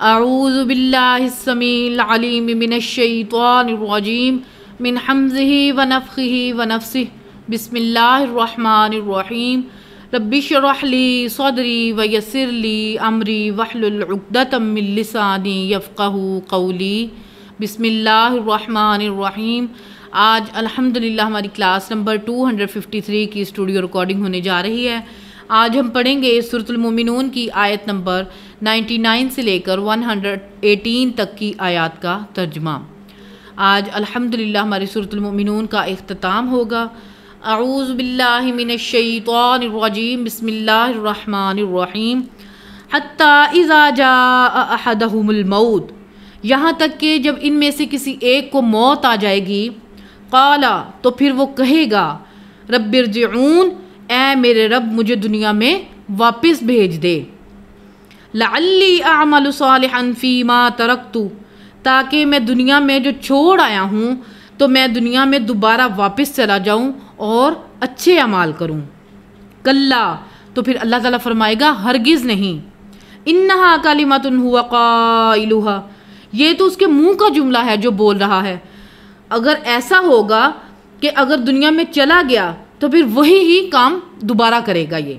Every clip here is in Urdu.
اعوذ باللہ السمیع العلیم من الشیطان الرجیم من حمزہ ونفخہ ونفثہ بسم اللہ الرحمن الرحیم رب اشرح لی صدری ویسر لی امری واحلل عقدۃ من لسانی یفقہوا قولی بسم اللہ الرحمن الرحیم۔ آج الحمدللہ ہماری کلاس نمبر 253 کی اسٹوڈیو ریکارڈنگ ہونے جا رہی ہے۔ آج ہم پڑھیں گے سورۃ المومنون کی آیت نمبر 99 سے لے کر 118 تک کی آیات کا ترجمہ۔ آج الحمدللہ ہماری سورۃ المومنون کا اختتام ہوگا۔ اعوذ باللہ من الشیطان الرجیم بسم اللہ الرحمن الرحیم حتی اذا جاء احدہم الموت، یہاں تک کہ جب ان میں سے کسی ایک کو موت آ جائے گی، قالا تو پھر وہ کہے گا رب ارجعون، اے میرے رب مجھے دنیا میں واپس بھیج دے، لعلی اعمل صالحا فیما ترکت، تاکہ میں دنیا میں جو چھوڑ آیا ہوں تو میں دنیا میں دوبارہ واپس چلا جاؤں اور اچھے اعمال کروں۔ کلا تو پھر اللہ تعالیٰ فرمائے گا ہرگز نہیں، انہا کلمۃ ہوا قائلھا، یہ تو اس کے منہ کا جملہ ہے جو بول رہا ہے۔ اگر ایسا ہوگا کہ اگر دنیا میں چلا گیا تو پھر وہی ہی کام دوبارہ کرے گا یہ۔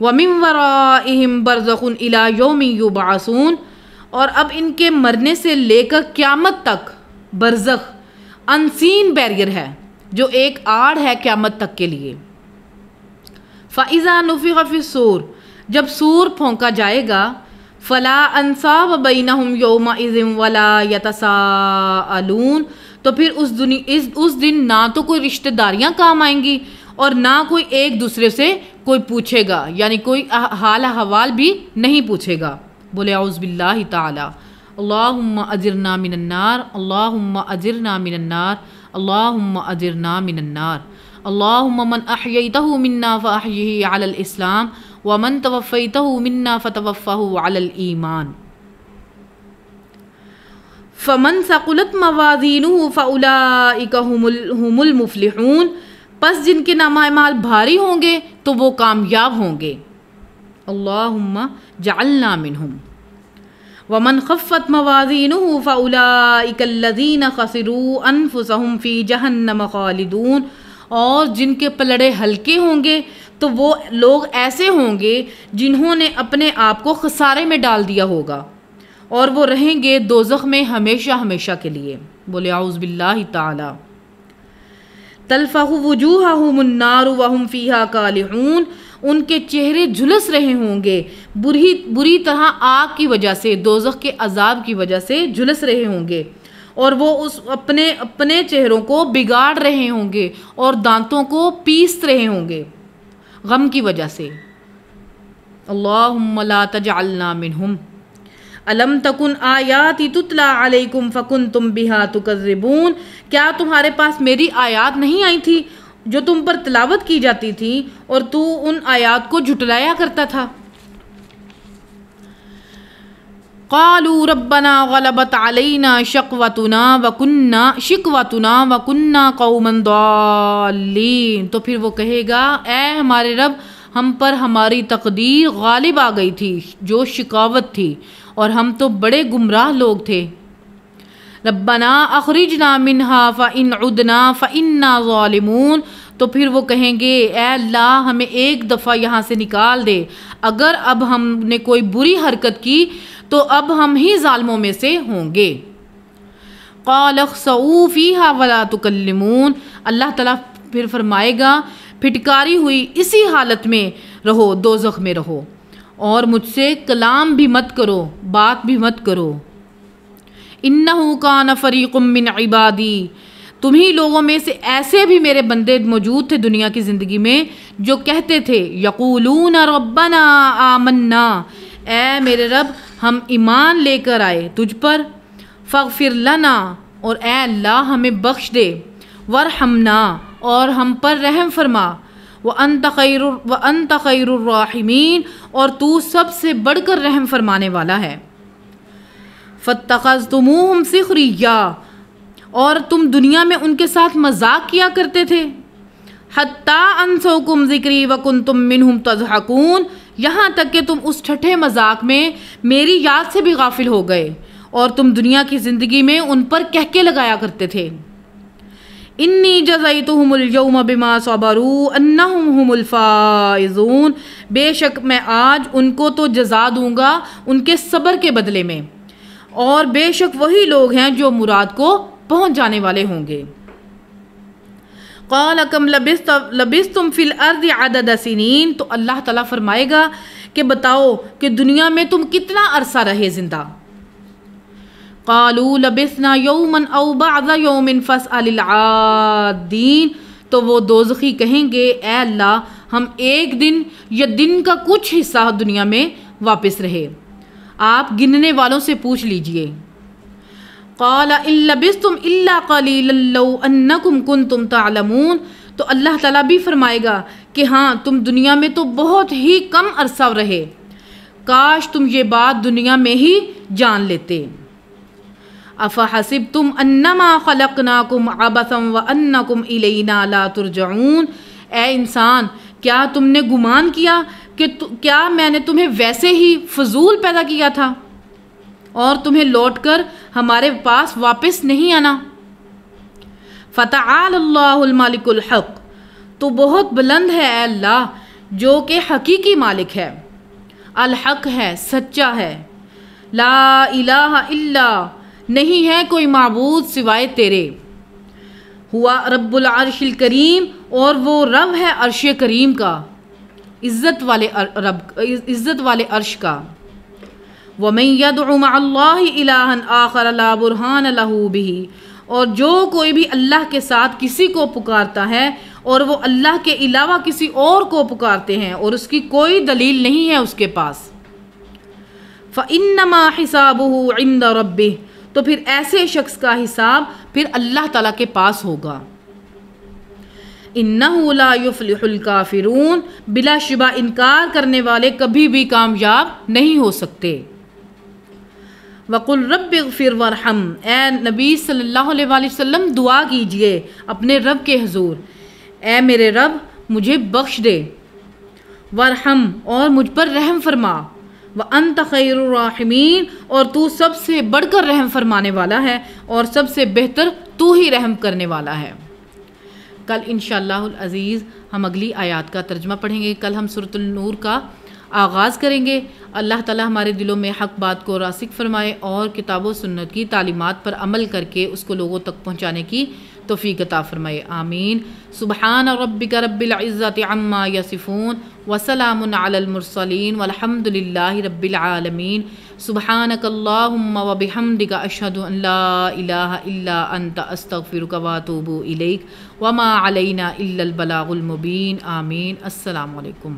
وَمِن وَرَائِهِمْ بَرْزَخٌ إِلَى يَوْمِ يُبْعَثُونَ، اور اب ان کے مرنے سے لے کر قیامت تک برزخ انسین بیریئر ہے، جو ایک آڑ ہے قیامت تک کے لیے۔ فَإِذَا نُفِخَ فِي الصُّورِ، جب سور پھونکا جائے گا، فَلَا أَنْصَابَ بَيْنَهُمْ يَوْمَئِذٍ وَلَا يَتَسَاءَلُونَ، تو پھر اس دن نہ تو کوئی رشتہ داریاں کام آئیں گی اور نہ کوئی ایک دوسرے سے کوئی پوچھے گا، یعنی کوئی حال احوال بھی نہیں پوچھے گا۔ بولے اعوذ باللہ تعالی۔ اللہم اجرنا من النار، اللہم اجرنا من النار، اللہم اجرنا من النار۔ اللہم من احییتہ منا فاحیہ علی الاسلام ومن توفیتہ منا فتوفہ علی الایمان۔ فمن ثقلت موازینہ فاولئک هم المفلحون، پس جن کے نامہ اعمال بھاری ہوں گے تو وہ کامیاب ہوں گے۔ اللہم جعلنا منہم۔ ومن خفت موازینہ فاولئک الذین خسروا انفسہم فی جہنم خالدون، اور جن کے پلڑے ہلکے ہوں گے تو وہ لوگ ایسے ہوں گے جنہوں نے اپنے آپ کو خسارے میں ڈال دیا ہوگا، اور وہ رہیں گے دوزخ میں ہمیشہ ہمیشہ کے لیے۔ بولے اعوذ باللہ تعالی۔ تلفح وجوہہم النار وہم فیہا کالحون، ان کے چہرے جھلس رہے ہوں گے بری طرح آگ کی وجہ سے، دوزخ کے عذاب کی وجہ سے جھلس رہے ہوں گے، اور وہ اپنے چہروں کو بگاڑ رہے ہوں گے اور دانتوں کو پیس رہے ہوں گے غم کی وجہ سے۔ اللہم لا تجعلنا منہم۔ الم تکن آیاتی تتلا علیکم فکنتم بہا تکذبون، کیا تمہارے پاس میری آیات نہیں آئی تھی جو تم پر تلاوت کی جاتی تھی اور تو ان آیات کو جھٹلایا کرتا تھا؟ قالوا ربنا غلبت علینا شقوتنا وکنا قوما ضالین، تو پھر وہ کہے گا اے ہمارے رب، ہم پر ہماری تقدیر غالب آ گئی تھی جو شقاوت تھی، اور ہم تو بڑے گمراہ لوگ تھے۔ ربنا اخرجنا منہا فإن عدنا فإنا ظالمون، تو پھر وہ کہیں گے اے اللہ ہمیں ایک دفعہ یہاں سے نکال دے، اگر اب ہم نے کوئی بری حرکت کی تو اب ہم ہی ظالموں میں سے ہوں گے۔ قال اخسئوا فیہا ولا تکلمون، اللہ تعالیٰ پھر فرمائے گا پھٹکاری ہوئی اسی حالت میں رہو، دوزخ میں رہو، اور مجھ سے کلام بھی مت کرو، بات بھی مت کرو۔ انہو کان فریق من عبادی، تمہیں لوگوں میں سے ایسے بھی میرے بندے موجود تھے دنیا کی زندگی میں جو کہتے تھے یقولون ربنا آمنا، اے میرے رب ہم ایمان لے کر آئے تجھ پر، فاغفر لنا، اور اے اللہ ہمیں بخش دے، ورحمنا، اور ہم پر رحم فرما، وَأَنْتَ خَيْرُ الرَّاحِمِينَ، اور تو سب سے بڑھ کر رحم فرمانے والا ہے۔ فَاتَّخَذْتُمُوهُمْ سِخْرِيًّا، اور تم دنیا میں ان کے ساتھ مذاق کیا کرتے تھے، حَتَّى أَنْسَوْكُمْ ذِكْرِي وَكُنْتُمْ مِنْهُمْ تَضْحَكُونَ، یہاں تک کہ تم اس ٹھٹھے مذاق میں میری یاد سے بھی غافل ہو گئے اور تم دنیا کی زندگی میں ان پر کہکے لگایا کرتے تھے۔ انی جزیتہم اليوم بما صبروا انہم هم الفائزون، بے شک میں آج ان کو تو جزا دوں گا ان کے صبر کے بدلے میں، اور بے شک وہی لوگ ہیں جو مراد کو پہنچ جانے والے ہوں گے۔ قال کم لبثتم فی الارض عدد سنین، تو اللہ تعالیٰ فرمائے گا کہ بتاؤ کہ دنیا میں تم کتنا عرصہ رہے زندہ۔ قالوا لبثنا یوما او بعض یوم فاسأل العادین، تو وہ دوزخی کہیں گے اے اللہ ہم ایک دن یا دن کا کچھ حصہ دنیا میں واپس رہے، آپ گننے والوں سے پوچھ لیجئے۔ قال ان لبثتم الا قلیلا لو انکم کنتم تعلمون، تو اللہ تعالیٰ بھی فرمائے گا کہ ہاں تم دنیا میں تو بہت ہی کم عرصہ رہے، کاش تم یہ بات دنیا میں ہی جان لیتے۔ افحسبتم انما خلقناکم عبثا وانکم الینا لا ترجعون، اے انسان کیا تم نے گمان کیا کہ کیا میں نے تمہیں ویسے ہی فضول پیدا کیا تھا اور تمہیں لوٹ کر ہمارے پاس واپس نہیں آنا؟ فتعال اللہ المالک الحق، تو بہت بلند ہے اے اللہ جو کہ حقیقی مالک ہے، الحق ہے سچا ہے، لا الہ الا، نہیں ہے کوئی معبود سوائے تیرے، ہوا رب العرش الکریم، اور وہ رب ہے عرش کریم کا، عزت والے عرش کا۔ وَمَن يَدْعُ مَعَ اللَّهِ إِلَٰهًا آخَرَ لَا بُرْهَانَ لَهُ بِهِ، اور جو کوئی بھی اللہ کے ساتھ کسی کو پکارتا ہے اور وہ اللہ کے علاوہ کسی اور کو پکارتے ہیں اور اس کی کوئی دلیل نہیں ہے اس کے پاس، فَإِنَّمَا حِسَابُهُ عِندَ رَبِّهِ، تو پھر ایسے شخص کا حساب پھر اللہ تعالیٰ کے پاس ہوگا۔ اِنَّهُ لَا يُفْلِحُ الْكَافِرُونَ، بلا شبہ انکار کرنے والے کبھی بھی کامیاب نہیں ہو سکتے۔ وَقُلْ رَبِّ اغْفِرْ وَارْحَمْ، اے نبی صلی اللہ علیہ وآلہ وسلم دعا کیجئے اپنے رب کے حضور، اے میرے رب مجھے بخش دے، وارحم، اور مجھ پر رحم فرما، وَأَنْتَ خَيْرُ الرَّاحِمِينَ، اور تو سب سے بڑھ کر رحم فرمانے والا ہے اور سب سے بہتر تو ہی رحم کرنے والا ہے۔ کل انشاءاللہ العزیز ہم اگلی آیات کا ترجمہ پڑھیں گے۔ کل ہم سورۃ النور کا آغاز کریں گے۔ اللہ تعالیٰ ہمارے دلوں میں حق بات کو راسخ فرمائے اور کتاب و سنت کی تعلیمات پر عمل کر کے اس کو لوگوں تک پہنچانے کی توفیق عطا فرمائے، آمین۔ سبحان ربک رب العزت عما یصفون وسلام علی المرسلین والحمد للہ رب العالمین۔ سبحانک اللہم وبحمدک اشہد ان لا الہ الا انت استغفرک واتوب الیک وما علینا الا البلاغ المبین، آمین۔ السلام علیکم۔